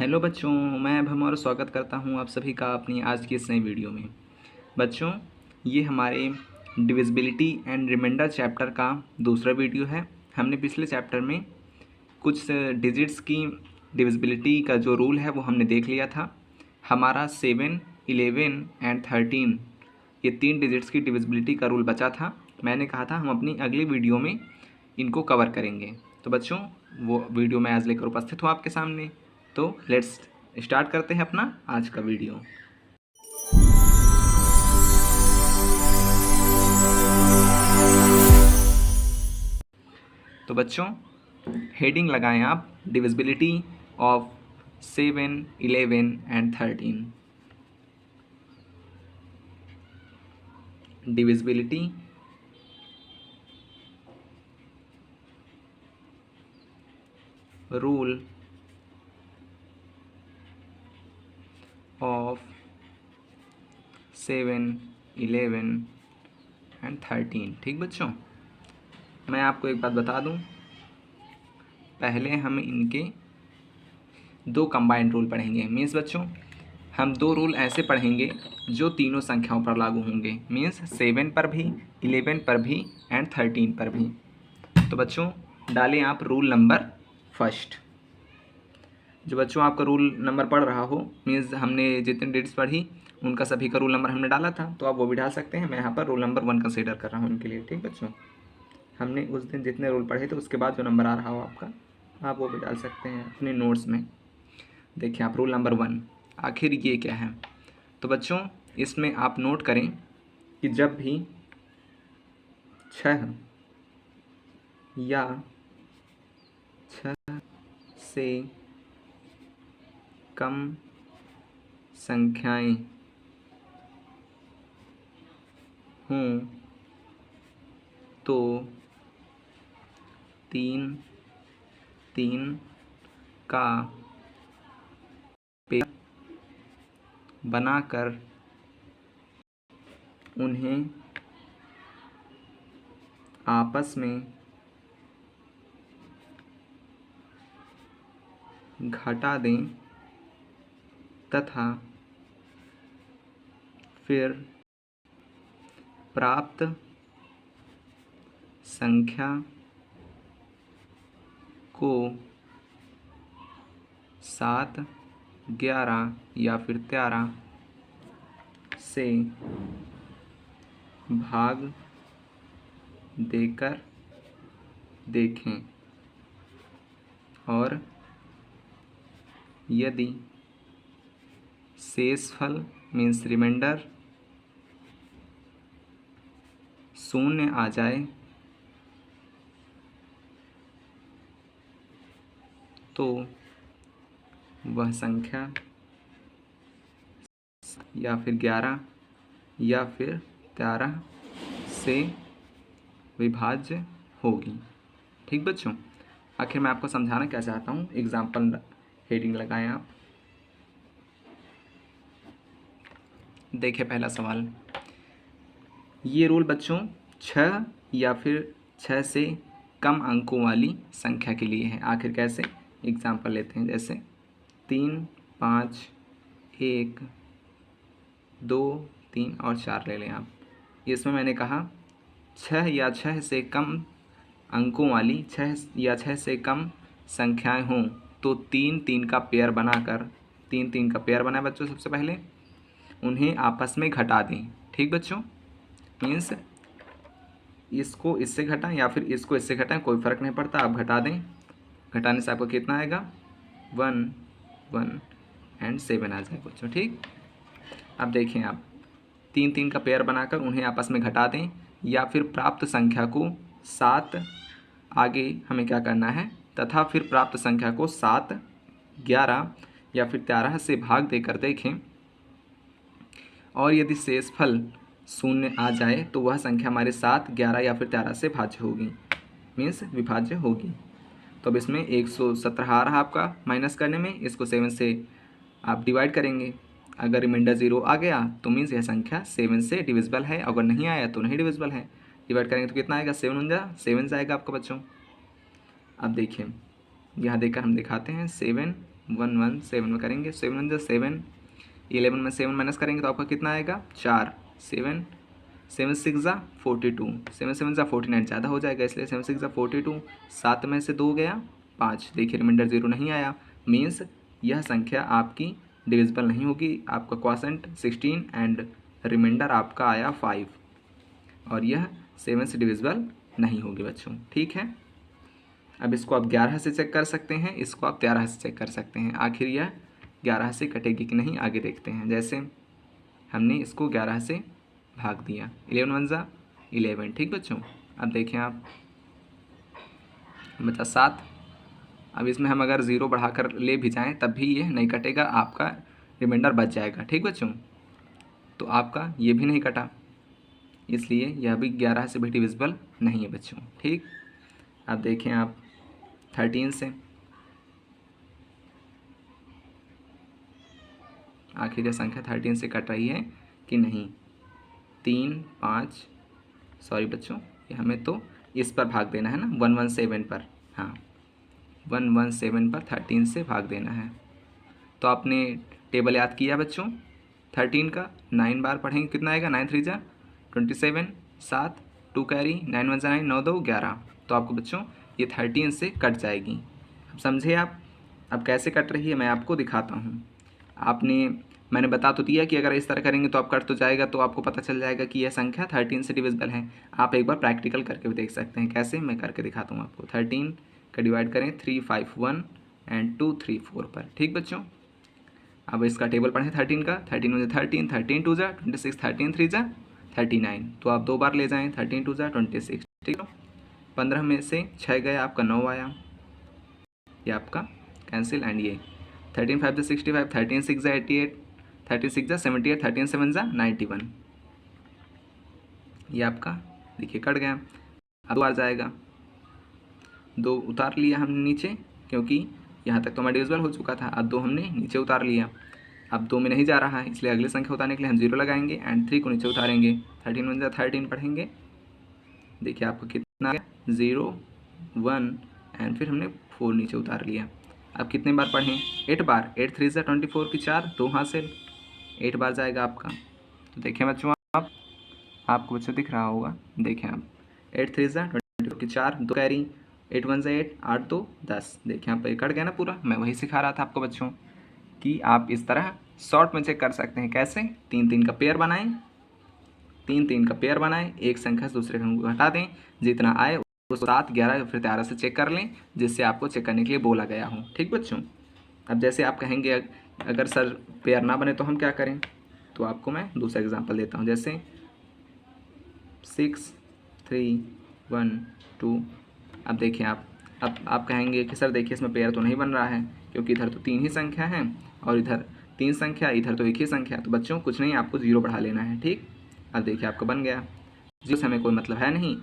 Hello बच्चों, मैं अभम और स्वागत करता हूं आप सभी का अपनी आज की इस नई वीडियो में। बच्चों, ये हमारे डिविजिबिलिटी एंड रिमाइंडर चैप्टर का दूसरा वीडियो है। हमने पिछले चैप्टर में कुछ डिजिट्स की डिविजिबिलिटी का जो रूल है वो हमने देख लिया था। हमारा 7, 11 एंड 13 ये 3 डिजिट्स की डिविजिबिलिटी का रूल बचा था। मैंने कहा था हम अपनी अगली वीडियो में इनको कवर करेंगे। तो बच्चों, वो वीडियो मैं आज लेकर उपस्थित हूँ आपके सामने। तो लेट्स स्टार्ट करते हैं अपना आज का वीडियो। तो बच्चों, हेडिंग लगाएं आप divisibility of 7, 11 and 13। Divisibility rule of 7, 11 and 13। ठीक बच्चों, मैं आपको एक बात बता दूं, पहले हम इनके 2 कंबाइंड रूल पढ़ेंगे। मीन्स बच्चों, हम 2 रूल ऐसे पढ़ेंगे जो तीनों संख्याओं पर लागू होंगे। मीन्स 7 पर भी, 11 पर भी एंड 13 पर भी। तो बच्चों, डालें आप रूल नंबर फर्स्ट। जो बच्चों आपका रूल नंबर पढ़ रहा हो, मीन्स हमने जितने डेट्स पढ़ी उनका सभी का रूल नंबर हमने डाला था, तो आप वो भी डाल सकते हैं। मैं यहाँ पर रूल नंबर 1 कंसीडर कर रहा हूँ इनके लिए। ठीक बच्चों, हमने उस दिन जितने रूल पढ़े थे उसके बाद जो नंबर आ रहा हो आपका, आप वो भी डाल सकते हैं अपने नोट्स में। देखिए आप, रूल नंबर 1 आखिर ये क्या है। तो बच्चों, इसमें आप नोट करें कि जब भी 6 या 6 से कम संख्याएं हों तो 3, 3 का पेयर बनाकर उन्हें आपस में घटा दें तथा फिर प्राप्त संख्या को 7, 11 या फिर 13 से भाग देकर देखें, और यदि शेषफल मीन्स रिमाइंडर 0 आ जाए तो वह संख्या या फिर 11 या फिर 13 से विभाज्य होगी। ठीक बच्चों, आखिर मैं आपको समझाना क्या चाहता हूँ, एग्जाम्पल हेडिंग लगाएं आप। देखिए पहला सवाल, ये रूल बच्चों 6 या फिर 6 से कम अंकों वाली संख्या के लिए है। आखिर कैसे, एग्जाम्पल लेते हैं। जैसे 3, 5, 1, 2, 3 और 4 ले लें आप। इसमें मैंने कहा 6 या 6 से कम अंकों वाली 6 या 6 से कम संख्याएं हों तो 3, 3 का पेयर बनाकर, 3, 3 का पेयर बनाए बच्चों। सबसे पहले उन्हें आपस में घटा दें। ठीक बच्चों, मीन्स इसको इससे घटाएं या फिर इसको इससे घटाएं, कोई फ़र्क नहीं पड़ता, आप घटा दें। घटाने से आपको कितना आएगा, 1, 1 एंड 7 आ जाएगा बच्चों। ठीक, अब देखें आप, 3, 3 का पेयर बनाकर उन्हें आपस में घटा दें या फिर प्राप्त संख्या को 7, आगे हमें क्या करना है, तथा फिर प्राप्त संख्या को 7, 11 या फिर 13 से भाग देकर देखें, और यदि शेषफल 0 आ जाए तो वह संख्या हमारे 7, 11 या फिर 13 से भाज्य होगी, मीन्स विभाज्य होगी। तो अब इसमें 117 आ रहा आपका माइनस करने में, इसको 7 से आप डिवाइड करेंगे। अगर रिमाइंडर 0 आ गया तो मीन्स यह संख्या 7 से डिविजिबल है, अगर नहीं आया तो नहीं डिविजिबल है। डिवाइड करेंगे तो कितना आएगा, 7 जाएगा आपका बच्चों। अब देखिए यहाँ देखकर हम दिखाते हैं, 7 117 में करेंगे, 7 × 7, 11 में 7 माइनस करेंगे तो आपका कितना आएगा 4, 7 7 6 42, 7 7 49 ज़्यादा हो जाएगा, इसलिए 7 6 42, 7 में से 2 गया 5, देखिए रिमाइंडर 0 नहीं आया, मीन्स यह संख्या आपकी डिविजिबल नहीं होगी। आपका क्वोशेंट 16 एंड रिमाइंडर आपका आया 5 और यह 7 से डिविजिबल नहीं होगी बच्चों। ठीक है, अब इसको आप 11 से चेक कर सकते हैं, इसको आप 13 से चेक कर सकते हैं, आखिर यह 11 से कटेगी कि नहीं आगे देखते हैं। जैसे हमने इसको 11 से भाग दिया, 11 × 1 11, ठीक बच्चों। अब देखें आप बचा 7, अब इसमें हम अगर 0 बढ़ाकर ले भी जाएं तब भी ये नहीं कटेगा, आपका रिमाइंडर बच जाएगा। ठीक बच्चों, तो आपका ये भी नहीं कटा, इसलिए यह भी 11 से भी डिविजिबल नहीं है बच्चों। ठीक, अब देखें आप 13 से, आखिर यह संख्या 13 से कट रही है कि नहीं। 3 5, सॉरी बच्चों, ये हमें तो इस पर भाग देना है ना, 117 पर, हाँ 117 पर 13 से भाग देना है। तो आपने टेबल याद किया बच्चों, 13 का 9 बार पढ़ेंगे कितना आएगा, 9 3 27, 7 2 कैरी, 9 1 9, 9 2 11, तो आपको बच्चों ये 13 से कट जाएगी। अब समझे आप, अब कैसे कट रही है मैं आपको दिखाता हूँ। मैंने बता तो दिया कि अगर इस तरह करेंगे तो आप कट तो जाएगा, तो आपको पता चल जाएगा कि यह संख्या 13 से डिविजिबल है। आप एक बार प्रैक्टिकल करके भी देख सकते हैं, कैसे मैं करके दिखाता हूँ आपको। 13 का डिवाइड करें 3 5 1 एंड 2 3 4 पर। ठीक बच्चों, अब इसका टेबल पढ़ें 13 का, 13 1 13, 13 2 26, 13 3 39, तो आप 2 बार ले जाएँ, 13 2 26। ठीक है, 15 में से 6 गया, आपका 9 आया, ये आपका कैंसिल, एंड ये 13 5 65, 13 6 88, 13 6 78, 13 7 91, ये आपका देखिए कट गया। अब 2 बार जाएगा, 2 उतार लिया हमने नीचे, क्योंकि यहाँ तक तो हमारा डिविजिबल हो चुका था, अब 2 हमने नीचे उतार लिया। अब 2 में नहीं जा रहा है, इसलिए अगली संख्या उतारने के लिए हम 0 लगाएंगे एंड 3 को नीचे उतारेंगे। 13 1 13 पढ़ेंगे, देखिए आपको कितना आ गया 0 1 एंड फिर हमने 4 नीचे उतार लिया। अब कितने बार पढ़ें, 8 बार, 8 3 24 की 4, 2 हासिल, 8 बार जाएगा आपका। तो देखें बच्चों, आपको बच्चों दिख रहा होगा, देखें आप 8 3 24 की 4, 2 कैरी, 8 1 8, 8 2 10, देखें आप कट गया ना पूरा। मैं वही सिखा रहा था आपको बच्चों कि आप इस तरह शॉर्ट में चेक कर सकते हैं। कैसे, 3 3 का पेयर बनाएं, 3 3 का पेयर बनाएं, एक संख्या से दूसरे संख्या को हटा दें, जितना आए उसको 7 11 या फिर 13 से चेक कर लें, जिससे आपको चेक करने के लिए बोला गया हो। ठीक बच्चों, अब जैसे आप कहेंगे अगर सर पेयर ना बने तो हम क्या करें, तो आपको मैं दूसरा एग्जांपल देता हूँ। जैसे 6 3 1 2, अब देखिए अब आप कहेंगे कि सर देखिए इसमें पेयर तो नहीं बन रहा है, क्योंकि इधर तो 3 ही संख्या है और इधर 3 संख्या, इधर तो एक ही संख्या। तो बच्चों कुछ नहीं, आपको 0 बढ़ा लेना है। ठीक, अब देखिए आपका बन गया, 0 से हमें कोई मतलब है नहीं,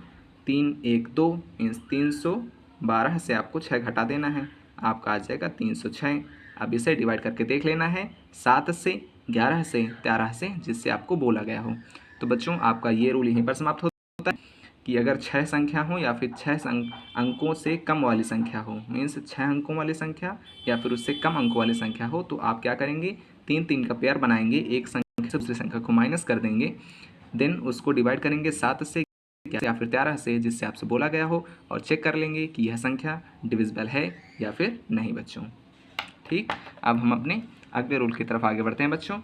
3 1 2 मीन्स 312 से आपको 6 घटा देना है, आपका आ जाएगा 306। अब इसे डिवाइड करके देख लेना है 7 से, 11 से, 13 से, जिससे आपको बोला गया हो। तो बच्चों आपका ये रूल यहीं पर समाप्त होता है कि अगर 6 संख्या हो या फिर 6 अंकों से कम वाली संख्या हो, मीन्स 6 अंकों वाली संख्या या फिर उससे कम अंकों वाली संख्या हो, तो आप क्या करेंगे, 3 3 का पेयर बनाएंगे, एक संख्या से दूसरी संख्या को माइनस कर देंगे, देन उसको डिवाइड करेंगे 7 से या फिर 13 से, जिससे आपसे बोला गया हो, और चेक कर लेंगे कि यह संख्या डिविजिबल है या फिर नहीं बच्चों। ठीक, अब हम अपने अगले रूल की तरफ आगे बढ़ते हैं बच्चों।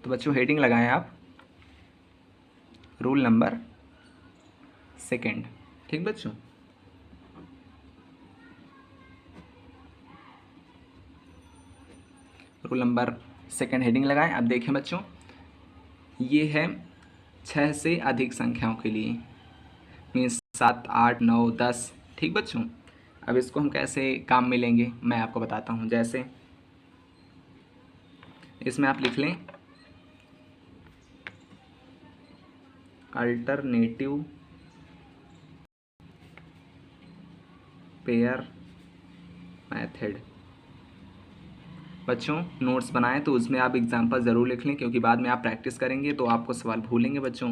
तो बच्चों हेडिंग लगाएं आप, रूल नंबर 2। ठीक बच्चों, रूल नंबर 2 हेडिंग लगाएं। अब देखें बच्चों, ये है 6 से अधिक संख्याओं के लिए, मीन्स 7 8 9 10। ठीक बच्चों, अब इसको हम कैसे काम में लेंगे मैं आपको बताता हूँ। जैसे इसमें आप लिख लें अल्टरनेटिव पेयर मेथड। बच्चों नोट्स बनाएं तो उसमें आप एग्जाम्पल ज़रूर लिख लें, क्योंकि बाद में आप प्रैक्टिस करेंगे तो आपको सवाल भूलेंगे बच्चों,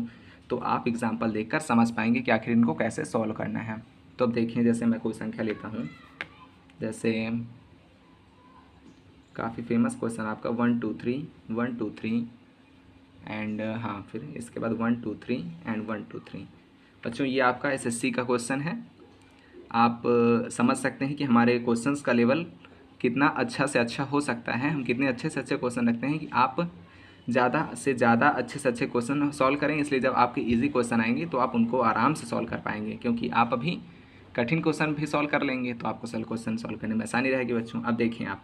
तो आप एग्जाम्पल देखकर समझ पाएंगे कि आखिर इनको कैसे सॉल्व करना है। तो अब देखिए, जैसे मैं कोई संख्या लेता हूँ, जैसे काफ़ी फेमस क्वेश्चन आपका 1 2 3 एंड हाँ, फिर इसके बाद 1 2 3 एंड 1 2 3। बच्चों ये आपका एसएससी का क्वेश्चन है। आप समझ सकते हैं कि हमारे क्वेश्चंस का लेवल कितना अच्छा से अच्छा हो सकता है, हम कितने अच्छे से अच्छे क्वेश्चन रखते हैं कि आप ज़्यादा से ज़्यादा अच्छे से अच्छे क्वेश्चन सॉल्व करें। इसलिए जब आपके इजी क्वेश्चन आएंगे तो आप उनको आराम से सॉल्व कर पाएंगे, क्योंकि आप अभी कठिन क्वेश्चन भी सॉल्व कर लेंगे तो आपको सरल क्वेश्चन सॉल्व करने में आसानी रहेगी बच्चों। अब देखिए, आप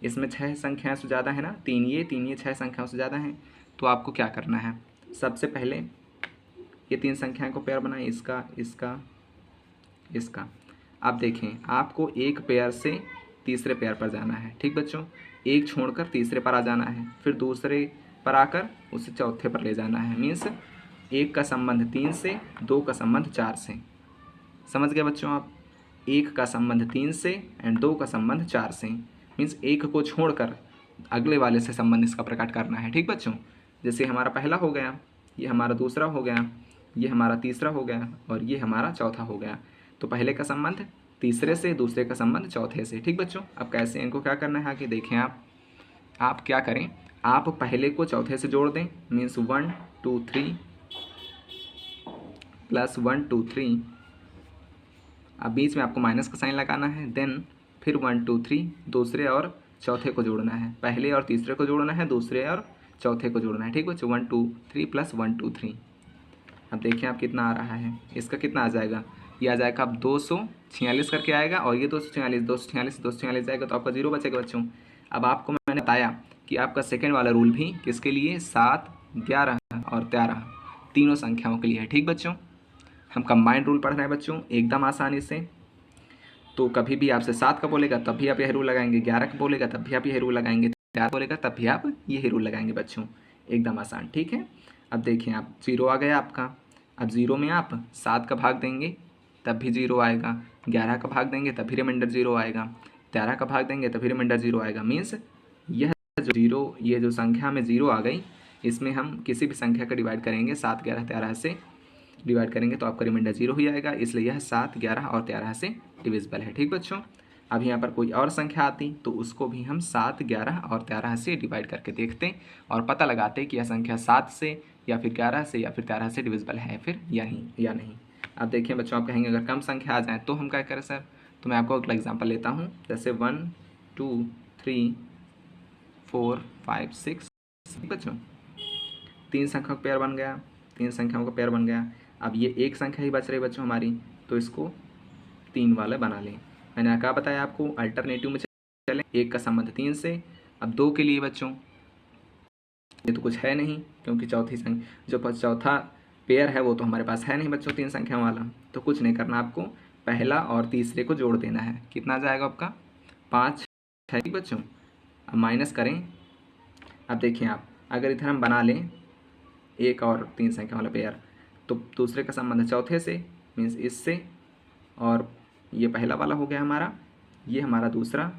इसमें 6 संख्याएँ से ज़्यादा है ना, तीन ये 6 संख्याओं से ज़्यादा हैं, तो आपको क्या करना है, सबसे पहले ये 3 संख्याओं को पेयर बनाएं, इसका इसका इसका। अब देखें, आपको एक पेयर से तीसरे पेयर पर जाना है, ठीक बच्चों, एक छोड़कर तीसरे पर आ जाना है, फिर दूसरे पर आकर उसे चौथे पर ले जाना है। मीन्स एक का संबंध 3 से, 2 का संबंध 4 से। समझ गए बच्चों आप, एक का संबंध 3 से एंड 2 का संबंध 4 से। मीन्स एक को छोड़कर अगले वाले से संबंध इसका प्रकट करना है, ठीक बच्चों। जैसे हमारा पहला हो गया, ये हमारा दूसरा हो गया, ये हमारा तीसरा हो गया और ये हमारा चौथा हो गया। तो पहले का संबंध तीसरे से, दूसरे का संबंध चौथे से, ठीक बच्चों। अब कैसे इनको क्या करना है आगे देखें। आप क्या करें, आप पहले को चौथे से जोड़ दें। Means 1 2 3 plus 1 2 3। अब बीच में आपको माइनस का साइन लगाना है। देन फिर 1 2 3 दूसरे और चौथे को जोड़ना है, पहले और तीसरे को जोड़ना है, दूसरे और चौथे को जोड़ना है, ठीक बच्चों। 1 2 3 प्लस 1 2 3। अब देखिए आप कितना आ रहा है, इसका कितना आ जाएगा, ये आ जाएगा अब 246 करके आएगा, और ये 246 जाएगा तो आपका 0 बचेगा बच्चों। अब आपको मैंने बताया कि आपका सेकेंड वाला रूल भी किसके लिए, 7 11 और 13 तीनों संख्याओं के लिए है, ठीक बच्चों। हम कंबाइंड रूल पढ़ रहे हैं बच्चों एकदम आसानी से। तो कभी भी आपसे 7 का बोलेगा तब भी आप यही रूल लगाएंगे, 11 का बोलेगा तब भी आप यही रूल लगाएंगे, 13 बोलेगा तब भी आप यही रूल लगाएंगे बच्चों, एकदम आसान, ठीक है। अब देखिए, आप 0 आ गया आपका। अब 0 में आप 7 का भाग देंगे तब भी 0 आएगा, 11 का भाग देंगे तब भी रिमाइंडर 0 आएगा, 13 का भाग देंगे तब भी रिमाइंडर 0 आएगा। मीन्स यह जो 0, ये जो संख्या में 0 आ गई, इसमें हम किसी भी संख्या का डिवाइड करेंगे 7 11 13 से डिवाइड करेंगे तो आपका रिमाइंडर 0 ही आएगा, इसलिए यह 7 11 और 13 से डिविजिबल है, ठीक बच्चों। अब यहाँ पर कोई और संख्या आती तो उसको भी हम 7 11 और 13 से डिवाइड करके देखते और पता लगाते कि यह संख्या 7 से या फिर 11 से या फिर 13 से डिविजिबल है फिर या नहीं। अब देखिए बच्चों, आप कहेंगे अगर कम संख्या आ जाए तो हम क्या करें सर, तो मैं आपको अगला एग्जाम्पल लेता हूँ। जैसे 1 2 3 4 5 6, बच्चों 3 संख्याओं का पेयर बन गया, 3 संख्याओं का पेयर बन गया। अब ये एक संख्या ही बच रही बच्चों हमारी, तो इसको 3 वाला बना लें। मैंने क्या बताया आपको, अल्टरनेटिव में चलें, एक का संबंध 3 से। अब 2 के लिए बच्चों ये तो कुछ है नहीं, क्योंकि चौथी संख्या जो चौथा पेयर है वो तो हमारे पास है नहीं बच्चों 3 संख्या वाला। तो कुछ नहीं करना, आपको पहला और तीसरे को जोड़ देना है। कितना आ जाएगा आपका, 5 है बच्चों। अब माइनस करें। अब देखिए आप, अगर इधर हम बना लें एक और 3 संख्या वाला पेयर, तो दूसरे का संबंध चौथे से, मीन्स इससे, और ये पहला वाला हो गया हमारा, ये हमारा दूसरा,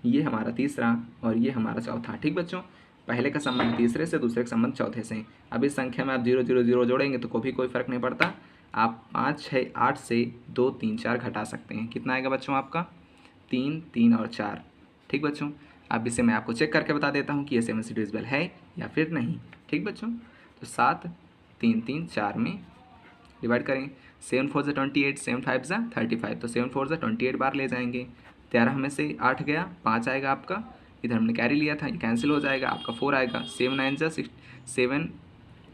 ये हमारा तीसरा और ये हमारा चौथा, ठीक बच्चों। पहले का संबंध तीसरे से, दूसरे का संबंध चौथे से। अब इस संख्या में आप 0 0 0 जोड़ेंगे तो कोई फ़र्क नहीं पड़ता। आप 5 6 8 से 2 3 4 घटा सकते हैं। कितना आएगा बच्चों आपका, 3 3 और 4, ठीक बच्चों। अब इसे मैं आपको चेक करके बता देता हूँ कि ये 7 से डिविजिबल है या फिर नहीं, ठीक बच्चों। तो 7 3 3 4 में डिवाइड करें। 7 4 ज़ा 28, 7 5 ज़ा 35, तो 7 4 ज़ा 28 बार ले जाएंगे। 13 में से 8 गया, 5 आएगा आपका, इधर हमने कैरी लिया था, ये कैंसिल हो जाएगा, आपका 4 आएगा। 7 9 ज़ा 6, 7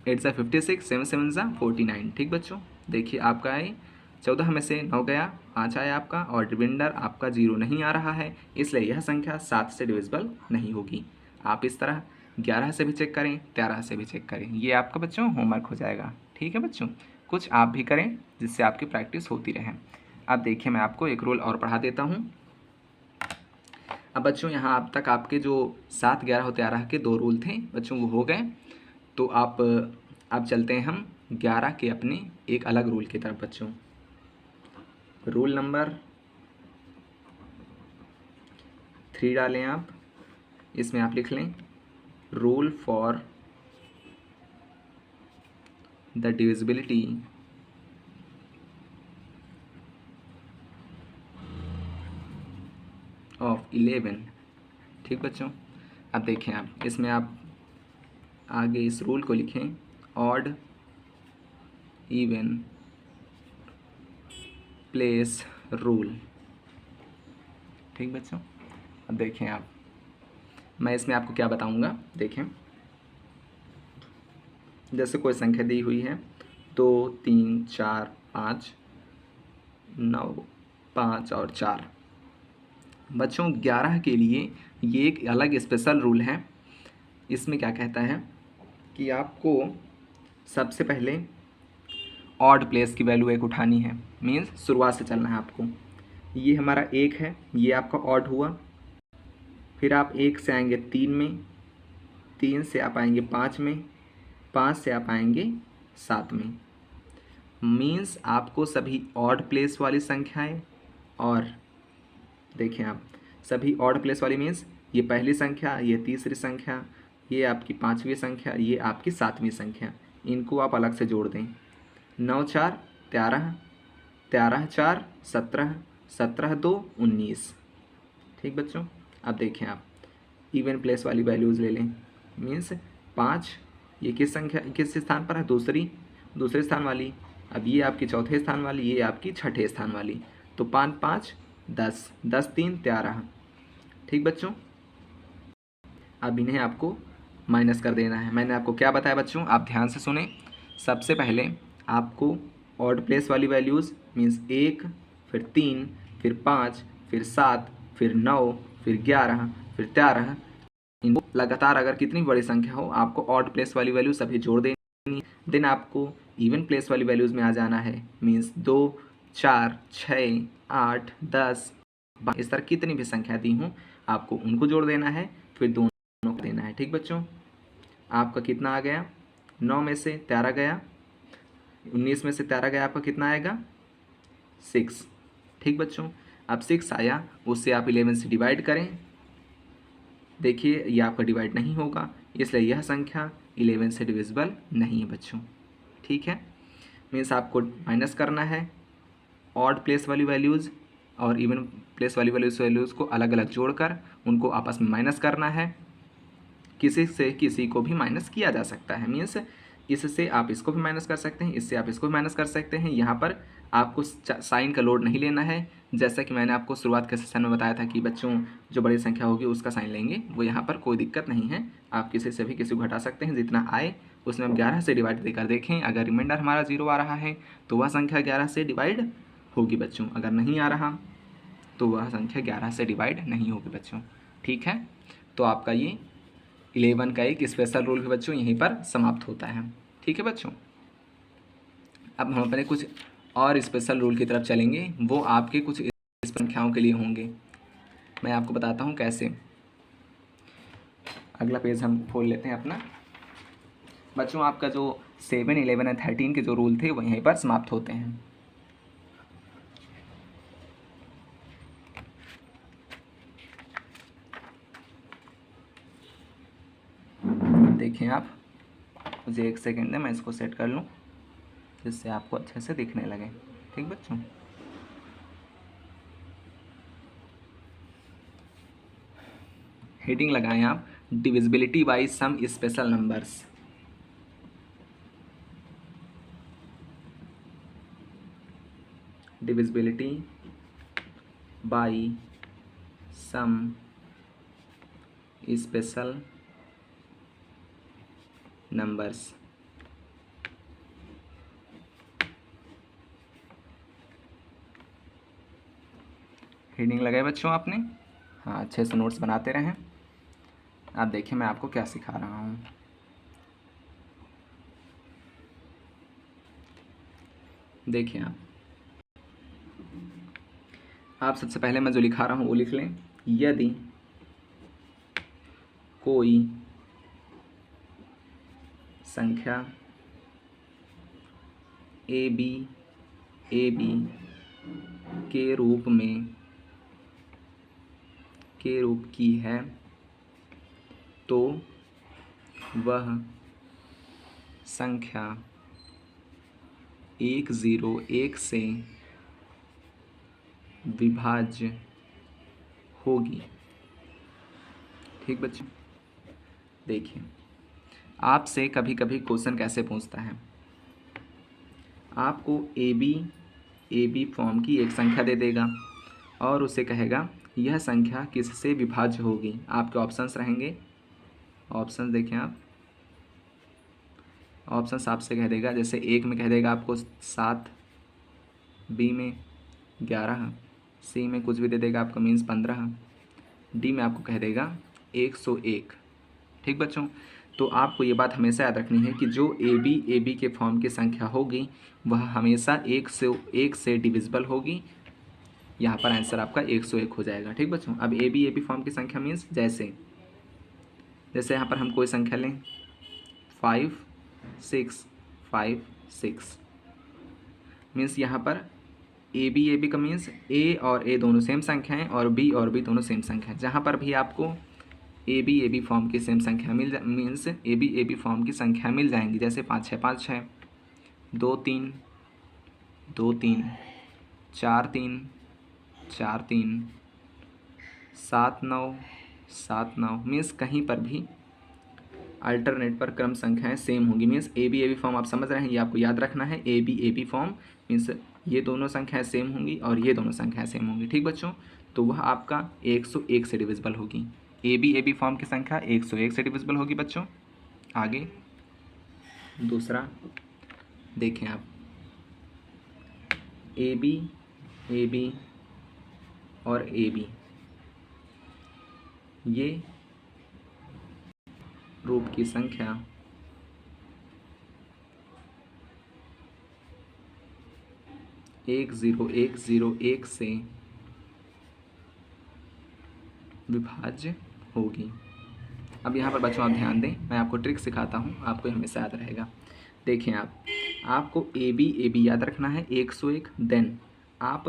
8 ज़ा 56, 7 7 ज़ा 49, ठीक बच्चों। देखिए आपका है 14 में से 9 गया, 5 आया आपका, और रिमाइंडर आपका 0 नहीं आ रहा है, इसलिए यह संख्या 7 से डिविजिबल नहीं होगी। आप इस तरह 11 से भी चेक करें, 13 से भी चेक करें। ये आपका बच्चों होमवर्क हो जाएगा, ठीक है बच्चों। कुछ आप भी करें जिससे आपकी प्रैक्टिस होती रहे। अब देखिए, मैं आपको एक रूल और पढ़ा देता हूँ। अब बच्चों यहाँ अब तक आपके जो 7 11 और 13 के 2 रूल थे बच्चों वो हो गए। तो आप अब चलते हैं हम 11 के अपने एक अलग रूल की तरफ बच्चों। रूल नंबर 3 डालें आप। इसमें आप लिख लें rule for the divisibility of 11। ठीक बच्चों, अब देखें आप इसमें आप आगे इस रूल को लिखें ऑड इवन प्लेस रूल। ठीक बच्चों, अब देखें आप, मैं इसमें आपको क्या बताऊंगा। देखें, जैसे कोई संख्या दी हुई है 2 3 4 5 9 5 और 4। बच्चों 11 के लिए ये एक अलग स्पेशल रूल है। इसमें क्या कहता है कि आपको सबसे पहले ऑड प्लेस की वैल्यू एक उठानी है, मीन्स शुरुआत से चलना है आपको। ये हमारा 1 है, ये आपका ऑड हुआ। फिर आप 1 से आएंगे 3 में, 3 से आप आएंगे 5 में, 5 से आप आएंगे 7 में। मीन्स आपको सभी ऑड प्लेस वाली संख्याएं, और देखें आप सभी ऑड प्लेस वाली मीन्स ये पहली संख्या, ये तीसरी संख्या, ये आपकी 5वीं संख्या, ये आपकी 7वीं संख्या, इनको आप अलग से जोड़ दें। 9 4 13, 13 4 17, 17 2 19। ठीक बच्चों, अब देखें आप इवन प्लेस वाली वैल्यूज़ ले लें। मीन्स 5 ये किस संख्या किस स्थान पर है, दूसरे स्थान वाली। अब ये आपकी चौथे स्थान वाली, ये आपकी छठे स्थान वाली। तो 5 5 10, 10 3 13। ठीक बच्चों, अब इन्हें आपको माइनस कर देना है। मैंने आपको क्या बताया बच्चों, आप ध्यान से सुने। सबसे पहले आपको ऑड प्लेस वाली वैल्यूज़ मीन्स 1, फिर 3, फिर 5, फिर 7, फिर 9, फिर 11, फिर 13, इनको लगातार अगर कितनी बड़ी संख्या हो आपको ऑड प्लेस वाली वैल्यू सभी जोड़ देनी। देन आपको इवन प्लेस वाली वैल्यूज़ में आ जाना है। मीन्स 2 4 6 8 10 इस तरह कितनी भी संख्या दी हूँ आपको उनको जोड़ देना है, फिर दोनों को देना है। ठीक बच्चों, आपका कितना आ गया, 9 में से 13 गया, 19 में से 13 गया, आपका कितना आएगा 6। ठीक बच्चों, अब 6 आया, उससे आप 11 से डिवाइड करें। देखिए ये आपका डिवाइड नहीं होगा, इसलिए यह संख्या 11 से डिविजिबल नहीं है बच्चों। ठीक है, मीन्स आपको माइनस करना है ऑड प्लेस वाली वैल्यूज़ और इवन प्लेस वाली वैल्यूज़ को अलग अलग जोड़कर उनको आपस में माइनस करना है। किसी से किसी को भी माइनस किया जा सकता है, मीन्स इससे आप इसको भी माइनस कर सकते हैं, इससे आप इसको भी माइनस कर सकते हैं। यहाँ पर आपको साइन का लोड नहीं लेना है। जैसा कि मैंने आपको शुरुआत के सेशन में बताया था कि बच्चों जो बड़ी संख्या होगी उसका साइन लेंगे, वो यहाँ पर कोई दिक्कत नहीं है। आप किसी से भी किसी को घटा सकते हैं, जितना आए उसमें हम 11 से डिवाइड देकर देखें। अगर रिमाइंडर हमारा 0 आ रहा है तो वह संख्या 11 से डिवाइड होगी बच्चों, अगर नहीं आ रहा तो वह संख्या 11 से डिवाइड नहीं होगी बच्चों। ठीक है, तो आपका ये 11 का एक स्पेशल रूल भी बच्चों यहीं पर समाप्त होता है। ठीक है बच्चों, अब हम अपने कुछ और स्पेशल रूल की तरफ चलेंगे, वो आपके कुछ संख्याओं के लिए होंगे। मैं आपको बताता हूँ कैसे। अगला पेज हम खोल लेते हैं अपना। बच्चों आपका जो 7 11 और 13 के जो रूल थे वो यहीं पर समाप्त होते हैं। देखें आप, मुझे एक सेकेंड है, मैं इसको सेट कर लूँ जिससे आपको अच्छे से दिखने लगे। ठीक बच्चों, हेडिंग लगाएं आप divisibility by some special numbers. Divisibility by some special numbers. Heading लगाए बच्चों आपने, हाँ अच्छे से नोट्स बनाते रहें। आप देखिए मैं आपको क्या सिखा रहा हूँ। देखिए आप सबसे पहले मैं जो लिखा रहा हूँ वो लिख लें। यदि कोई संख्या ए बी के रूप की है तो वह संख्या 101 से विभाज्य होगी। ठीक बच्चों, देखिए आपसे कभी कभी क्वेश्चन कैसे पूछता है, आपको ए बी फॉर्म की एक संख्या दे देगा और उसे कहेगा यह संख्या किससे विभाज्य होगी। आपके ऑप्शंस रहेंगे, ऑप्शंस देखें आप, ऑप्शंस आपसे कह देगा, जैसे एक में कह देगा आपको 7, बी में 11, सी में कुछ भी दे देगा आपको मीन्स 15, डी में आपको कह देगा 101। ठीक बच्चों, तो आपको ये बात हमेशा याद रखनी है कि जो ए बी के फॉर्म की संख्या होगी वह हमेशा 1 से डिविजिबल होगी। यहाँ पर आंसर आपका 101 हो जाएगा। ठीक बच्चों, अब ए बी फॉर्म की संख्या मीन्स जैसे यहाँ पर हम कोई संख्या लें 5 6 5 6 मीन्स यहाँ पर ए बी का मीन्स ए और ए दोनों सेम संख्या हैं और बी दोनों सेम संख्या हैं। जहाँ पर भी आपको ए बी फॉर्म की सेम संख्या मीन्स ए बी फॉर्म की संख्या मिल जाएंगी, जैसे 5 6 5 6, 2 3 2 3, 4 3 4 3, 7 9 7 9 मीन्स कहीं पर भी अल्टरनेट पर क्रम संख्याएं सेम होंगी। मीन्स ए बी फॉर्म आप समझ रहे हैं, ये आपको याद रखना है। ए बी फॉर्म मीन्स ये दोनों संख्याएं सेम होंगी और ये दोनों संख्याएं सेम होंगी। ठीक बच्चों, तो वह आपका 101 से डिविजिबल होगी। ए बी फॉर्म की संख्या 101 से डिविजिबल होगी बच्चों। आगे दूसरा देखें आप, ए बी और ए बी ये रूप की संख्या एक ज़ीरो एक से विभाज्य होगी। अब यहाँ पर बच्चों आप ध्यान दें, मैं आपको ट्रिक सिखाता हूँ, आपको हमेशा याद रहेगा। देखें आपको ए बी याद रखना है 101। देन आप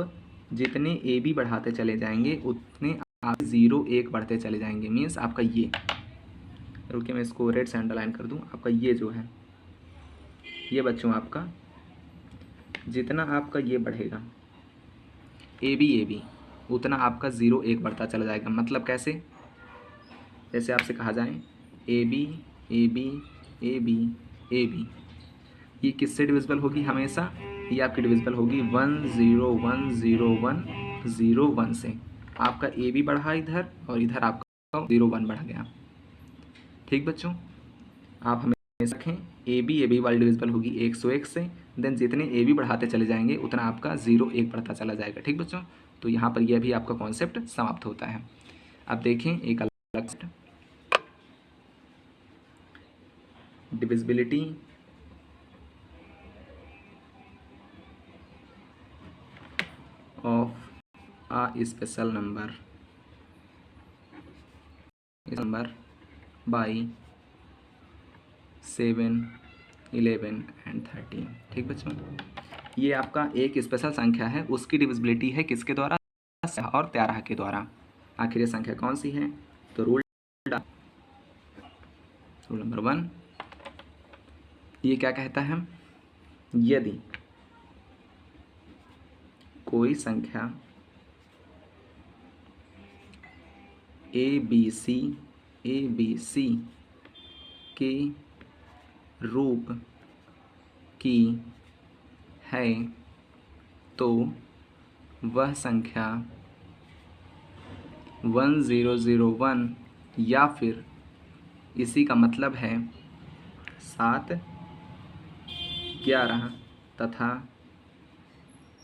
जितने ए बी बढ़ाते चले जाएंगे उतने आप 01 बढ़ते चले जाएंगे। मीन्स आपका ये, रुकिए मैं इसको रेड से अंडरलाइन कर दूँ, आपका ये जो है ये बच्चों आपका जितना आपका ये बढ़ेगा ए बी उतना आपका 01 बढ़ता चला जाएगा। मतलब कैसे, जैसे आपसे कहा जाए ए बी ये किससे डिविजिबल होगी हमेशा, ये आपकी डिविजिबल होगी 1010101 से। आपका ए बी बढ़ा इधर और इधर आपका 01 बढ़ गया। ठीक बच्चों, आप हमेशा रखें ए बी वाली डिविजिबल होगी 101 से। देन जितने ए बी बढ़ाते चले जाएंगे उतना आपका 01 बढ़ता चला जाएगा। ठीक बच्चों, तो यहाँ पर यह भी आपका कॉन्सेप्ट समाप्त होता है। अब देखें एक अलग divisibility of a special number by 7 11 and 13। ठीक बच्चों, ये आपका एक स्पेशल संख्या है, उसकी डिविजिबिलिटी है किसके द्वारा, और 13 के द्वारा। आखिर ये संख्या कौन सी है, तो रूल नंबर 1 ये क्या कहता है, यदि कोई संख्या ए बी सी के रूप की है तो वह संख्या 1001 या फिर इसी का मतलब है 7 11 तथा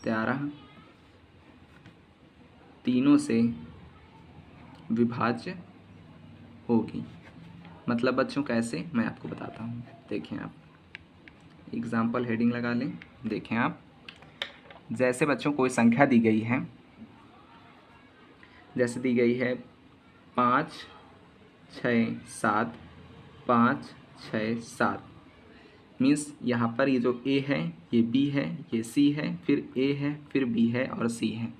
13 तीनों से विभाज्य होगी। मतलब बच्चों कैसे, मैं आपको बताता हूँ। देखें आप एग्जाम्पल हेडिंग लगा लें। देखें आप, जैसे बच्चों कोई संख्या दी गई है, जैसे दी गई है 5 6 7 5 6 7 मीन्स यहाँ पर ये जो ए है, ये बी है, ये सी है, फिर ए है, फिर बी है और सी है।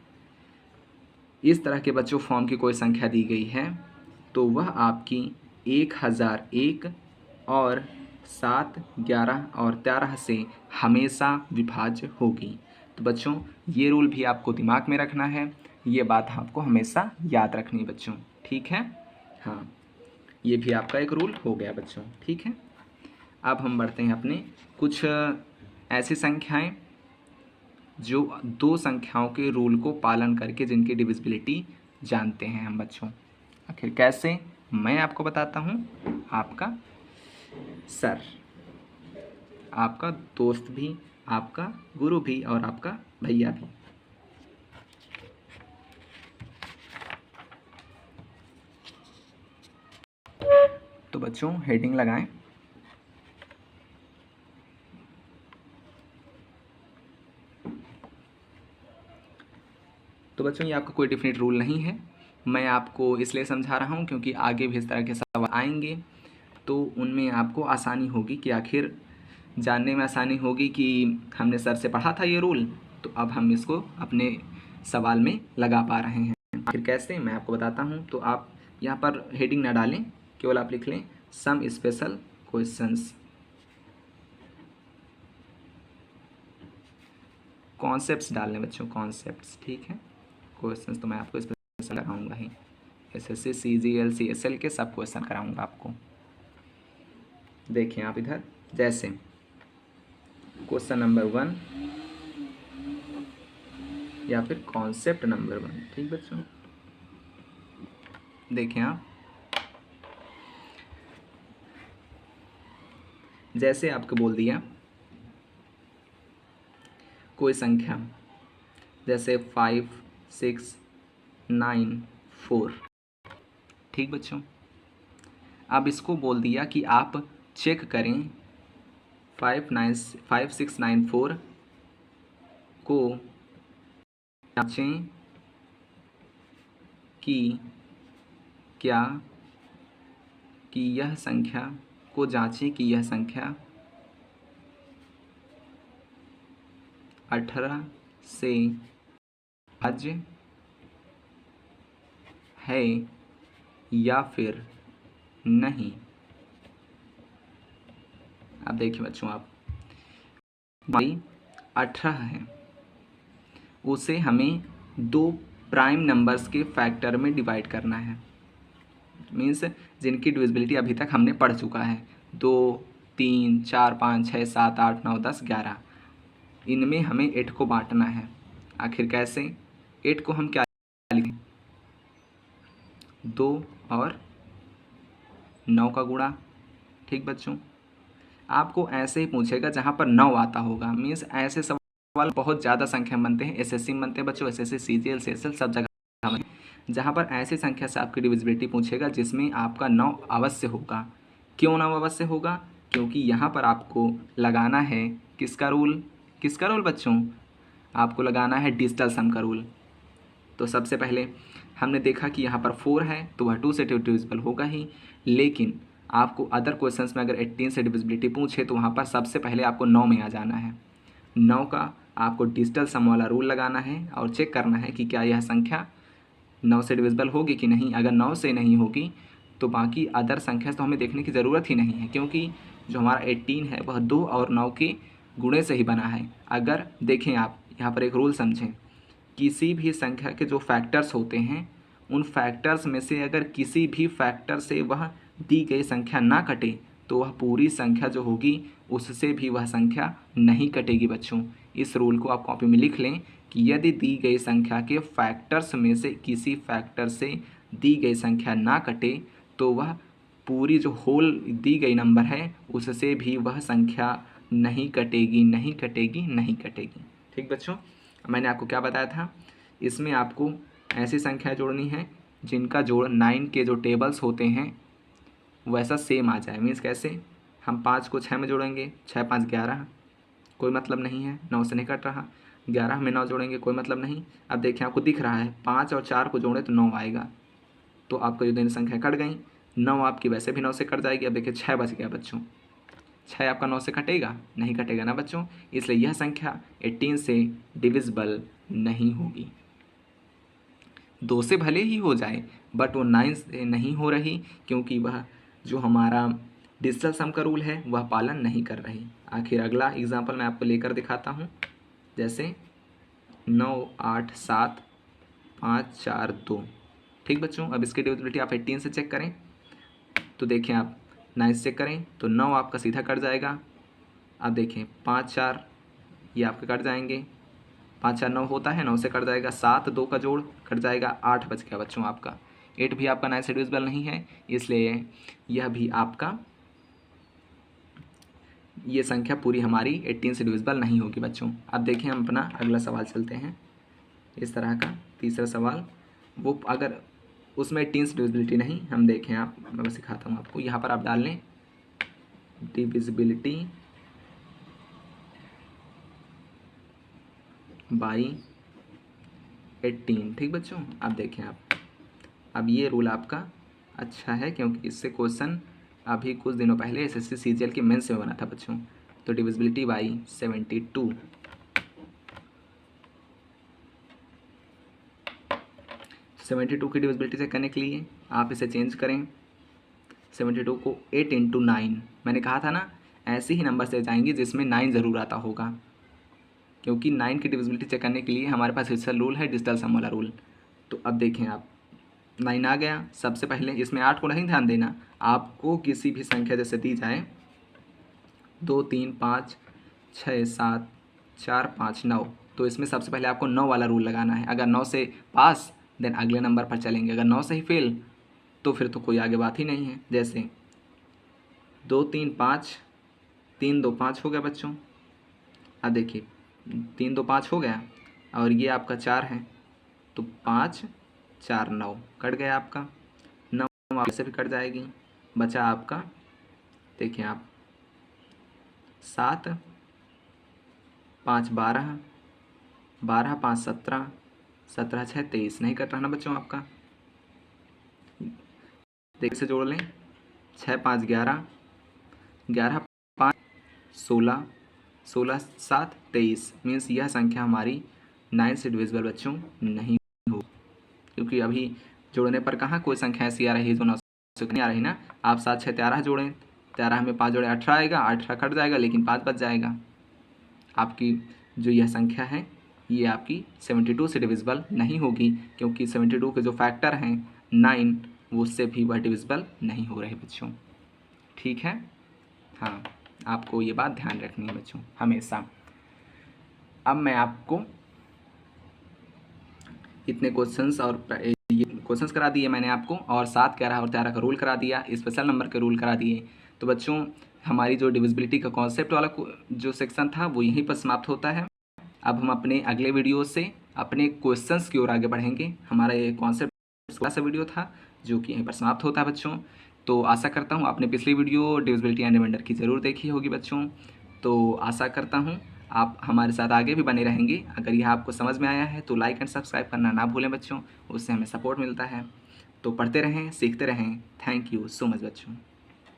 इस तरह के बच्चों फॉर्म की कोई संख्या दी गई है तो वह आपकी 1001 और 7, 11 और 13 से हमेशा विभाज्य होगी। तो बच्चों ये रूल भी आपको दिमाग में रखना है, ये बात आपको हमेशा याद रखनी है बच्चों, ठीक है। हाँ, ये भी आपका एक रूल हो गया बच्चों, ठीक है। अब हम बढ़ते हैं अपने कुछ ऐसी संख्याएं जो दो संख्याओं के रूल को पालन करके जिनकी डिविजिबिलिटी जानते हैं हम बच्चों। आखिर कैसे, मैं आपको बताता हूँ, आपका सर, आपका दोस्त भी, आपका गुरु भी और आपका भैया भी। तो बच्चों हेडिंग लगाएं। तो बच्चों ये आपका कोई डेफिनेट रूल नहीं है, मैं आपको इसलिए समझा रहा हूँ क्योंकि आगे भी इस तरह के सवाल आएंगे तो उनमें आपको आसानी होगी कि आखिर जानने में आसानी होगी कि हमने सर से पढ़ा था ये रूल, तो अब हम इसको अपने सवाल में लगा पा रहे हैं। आखिर कैसे, मैं आपको बताता हूँ। तो आप यहाँ पर हेडिंग ना डालें, केवल आप लिख लें सम स्पेशल क्वेश्चंस। कॉन्सेप्ट्स डालने बच्चों, कॉन्सेप्ट्स, ठीक है। क्वेश्चंस तो मैं आपको स्पेशल लगाऊंगा ही, एसएससी, सीजीएल, सीएसएल के सब क्वेश्चन कराऊंगा आपको। देखिए आप इधर, जैसे क्वेश्चन नंबर 1 या फिर कॉन्सेप्ट नंबर 1, ठीक बच्चों। देखें आप, जैसे आपको बोल दिया कोई संख्या जैसे 5, 6, 9, 4, ठीक बच्चों। अब इसको बोल दिया कि आप चेक करें 5, 6, 9, 4 को जांचें कि क्या कि यह संख्या को जांचें कि यह संख्या 18 से भाज्य है या फिर नहीं। अब देखिए बच्चों, आप 18 है, उसे हमें दो प्राइम नंबर्स के फैक्टर में डिवाइड करना है, मीन्स जिनकी डिविजिबिलिटी अभी तक हमने पढ़ चुका है, 2, 3, 4, 5, 6, 7, 8, 9, 10, 11, इनमें हमें 8 को बांटना है। आखिर कैसे, 8 को हम क्या लिखें, 2 और 9 का गुणा, ठीक बच्चों। आपको ऐसे ही पूछेगा जहाँ पर 9 आता होगा, मीन्स ऐसे सवाल बहुत ज़्यादा संख्या में बनते हैं, एसएससी में बनते हैं बच्चों, एसएससी, सीजीएल, सीएसएल सब जगह में, जहाँ पर ऐसी संख्या से आपकी डिविजिबिलिटी पूछेगा जिसमें आपका 9 अवश्य होगा। क्यों 9 अवश्य होगा, क्योंकि यहाँ पर आपको लगाना है किसका रूल, किसका रूल बच्चों, आपको लगाना है डिजिटल सम का रूल। तो सबसे पहले हमने देखा कि यहाँ पर 4 है तो वह 2 से डिविजिबल होगा ही, लेकिन आपको अदर क्वेश्चंस में अगर 18 से डिविजिबिलिटी पूछे तो वहाँ पर सबसे पहले आपको 9 में आ जाना है। 9 का आपको डिजिटल सम वाला रूल लगाना है और चेक करना है कि क्या यह संख्या 9 से डिविजिबल होगी कि नहीं। अगर 9 से नहीं होगी तो बाकी अदर संख्या तो हमें देखने की ज़रूरत ही नहीं है, क्योंकि जो हमारा 18 है वह 2 और 9 के गुणे से ही बना है। अगर देखें आप यहाँ पर एक रूल समझें, किसी भी संख्या के जो फैक्टर्स होते हैं उन फैक्टर्स में से अगर किसी भी फैक्टर से वह दी गई संख्या ना कटे तो वह पूरी संख्या जो होगी उससे भी वह संख्या नहीं कटेगी बच्चों। इस रूल को आप कॉपी में लिख लें कि यदि दी गई संख्या के फैक्टर्स में से किसी फैक्टर से दी गई संख्या ना कटे तो वह पूरी जो होल दी गई नंबर है उससे भी वह संख्या नहीं कटेगी, नहीं कटेगी, नहीं कटेगी, ठीक बच्चों। मैंने आपको क्या बताया था, इसमें आपको ऐसी संख्याएं जोड़नी है जिनका जोड़ 9 के जो टेबल्स होते हैं वैसा सेम आ जाए। मीन्स कैसे, हम 5 को 6 में जोड़ेंगे, 6, 5, 11, कोई मतलब नहीं है, 9 से नहीं कट रहा। 11 में 9 जोड़ेंगे, कोई मतलब नहीं। अब देखिए आपको दिख रहा है 5 और 4 को जोड़े तो 9 आएगा, तो आपको जो दिन संख्या कट गई, 9 आपकी वैसे भी 9 से कट जाएगी। अब देखिए 6 बच गया बच्चों, 6 आपका 9 से कटेगा, नहीं कटेगा ना बच्चों, इसलिए यह संख्या 18 से डिविजिबल नहीं होगी। 2 से भले ही हो जाए बट वो 9 से नहीं हो रही, क्योंकि वह जो हमारा डिजिटल सम का रूल है वह पालन नहीं कर रही। आखिर अगला एग्जाम्पल मैं आपको लेकर दिखाता हूँ, जैसे 9 8 7 5 4 2। ठीक बच्चों, अब इसकी डिविजिबिलिटी आप 18 से चेक करें तो देखें, आप 9 से चेक करें तो 9 आपका सीधा कट जाएगा। अब देखें 5 4 ये आपके कट जाएंगे, 5 4 9 होता है, 9 से कट जाएगा, 7 2 का जोड़ कट जाएगा, 8 बच गया बच्चों आपका। 8 भी आपका 9 से डिविजिबल नहीं है, इसलिए यह भी आपका, ये संख्या पूरी हमारी 18 से डिविजिबल नहीं होगी बच्चों। अब देखें हम अपना अगला सवाल चलते हैं, इस तरह का तीसरा सवाल, वो अगर उसमें 18 से डिविजिबिलिटी नहीं, हम देखें, आप मैं बस सिखाता हूँ आपको, यहाँ पर आप डाल लें डिविजिबिलिटी बाई 18। ठीक बच्चों, अब देखें आप, अब ये रूल आपका अच्छा है क्योंकि इससे क्वेश्चन अभी कुछ दिनों पहले एसएससी सीजीएल के मेंस में बना था बच्चों। तो डिविजिबिलिटी बाई 72, 72 की डिविजिबिलिटी से करने के लिए आप इसे चेंज करें, 72 को 8 × 9, मैंने कहा था ना ऐसे ही नंबर से जाएंगे जिसमें 9 ज़रूर आता होगा, क्योंकि 9 की डिविजिबिलिटी चेक करने के लिए हमारे पास डिजिटल रूल है, डिजिटल सम वाला रूल। तो अब देखें आप, 9 आ गया। सबसे पहले इसमें 8 को नहीं ध्यान देना, आपको किसी भी संख्या जैसे दी जाए 2 3 5 6 7 4 5 9, तो इसमें सबसे पहले आपको 9 वाला रूल लगाना है। अगर 9 से पास देन अगले नंबर पर चलेंगे, अगर 9 से ही फेल तो फिर तो कोई आगे बात ही नहीं है। जैसे 2 3 5, 3 2 5 हो गया बच्चों। अब देखिए 3 2 5 हो गया और ये आपका 4 है, तो 5 4 9 कट गया आपका, 9 से भी कट जाएगी, बचा आपका, देखिए आप 7 5 12, 12 5 17, 17 6 23, नहीं कट रहा ना बच्चों आपका। देखिए से जोड़ लें, 6 5 11, 11 5 16, 16 7 23, मीन्स यह संख्या हमारी 9 से डिविजिबल बच्चों नहीं हो, क्योंकि अभी जोड़ने पर कहाँ कोई संख्या ऐसी आ रही है जो 9 से नहीं आ रही ना। आप 7 6 13 जोड़ें, 13 में 5 जोड़े 18 आएगा, 18 कट जाएगा लेकिन 5 बच जाएगा। आपकी जो यह संख्या है ये आपकी 72 से डिविजिबल नहीं होगी, क्योंकि 72 के जो फैक्टर हैं 9, वो उससे भी वह डिविजिबल नहीं हो रहे बच्चों। ठीक है, हाँ, आपको ये बात ध्यान रखनी है बच्चों हमेशा। अब मैं आपको इतने क्वेश्चंस और ये क्वेश्चंस करा दिए मैंने आपको, और 7 11 और 13 का रूल करा दिया, स्पेशल नंबर के रूल करा दिए। तो बच्चों हमारी जो डिविजिबिलिटी का कॉन्सेप्ट वाला जो सेक्शन था वो यहीं पर समाप्त होता है। अब हम अपने अगले वीडियो से अपने क्वेश्चंस की ओर आगे बढ़ेंगे। हमारा ये कॉन्सेप्ट वाला सा वीडियो था जो कि यहीं पर समाप्त होता है बच्चों। तो आशा करता हूँ आपने पिछली वीडियो डिविजिबिलिटी एंड रिमाइंडर की ज़रूर देखी होगी बच्चों। तो आशा करता हूँ आप हमारे साथ आगे भी बने रहेंगे। अगर यह आपको समझ में आया है तो लाइक एंड सब्सक्राइब करना ना भूलें बच्चों, उससे हमें सपोर्ट मिलता है। तो पढ़ते रहें, सीखते रहें। थैंक यू सो मच बच्चों।